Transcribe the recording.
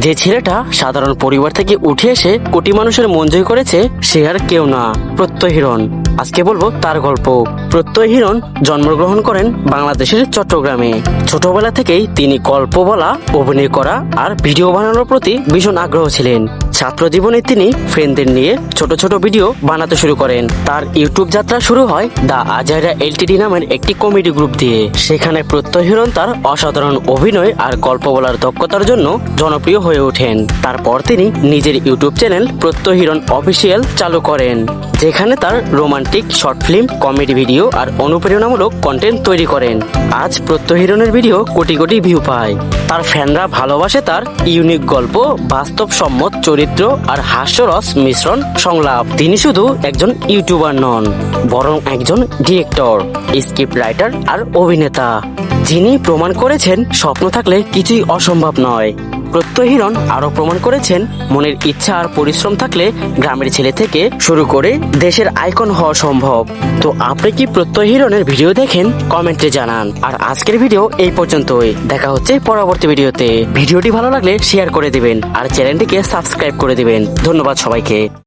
যে ছেলেটা সাধারণ পরিবার থেকে উঠে এসে কোটি মানুষের মন জয় করেছে সে আর কেউ না, প্রত্যয় হিরণ। আজকে বলবো তার গল্প। প্রত্যয় হিরণ জন্মগ্রহণ করেন বাংলাদেশের চট্টগ্রামে। ছোটবেলা থেকেই তিনি গল্প বলা, অভিনয় করা আর ভিডিও বানানোর প্রতি ভীষণ আগ্রহ ছিলেন। ছাত্র জীবনে তিনি ফ্রেন্ডদের নিয়ে ছোট ছোট ভিডিও বানাতে শুরু করেন। তার ইউটিউব যাত্রা শুরু হয় দ্য আজাইরা এলটিডি নামের একটি কমেডি গ্রুপ দিয়ে। সেখানে প্রত্যয় হিরণ তার অসাধারণ অভিনয় আর গল্প বলার দক্ষতার জন্য জনপ্রিয় হয়ে ওঠেন। তারপর তিনি নিজের ইউটিউব চ্যানেল প্রত্যয় হিরণ অফিসিয়াল চালু করেন, যেখানে তার romantic short film, comedy video আর অনুপ্রেরণামূলক কন্টেন্ট তৈরি করেন। আজ প্রত্যয় হিরণের ভিডিও কোটি কোটি ভিউ পায়। তার ফ্যানরা ভালোবাসে তার ইউনিক গল্প, বাস্তবসম্মত চরিত্র আর হাস্যরস মিশ্রণ সংলাপ। তিনি শুধু একজন ইউটিউবার নন, বরং একজন ডিরেক্টর, স্ক্রিপ্ট রাইটার আর অভিনেতা, যিনি প্রমাণ করেছেন স্বপ্ন থাকলে কিছুই অসম্ভব নয়। প্রত্যয় হিরণ আরো প্রমাণ করেছেন মনের ইচ্ছা আর পরিশ্রম থাকলে গ্রামের ছেলে থেকে শুরু করে দেশের আইকন হওয়া সম্ভব। তো আপনি কি প্রত্যয় হিরণের ভিডিও দেখেন? কমেন্টে জানান। আর আজকের ভিডিও এই পর্যন্তই, দেখা হচ্ছে পরবর্তী ভিডিওতে। ভিডিওটি ভালো লাগলে শেয়ার করে দিবেন আর চ্যানেলটিকে সাবস্ক্রাইব করে দিবেন। ধন্যবাদ সবাইকে।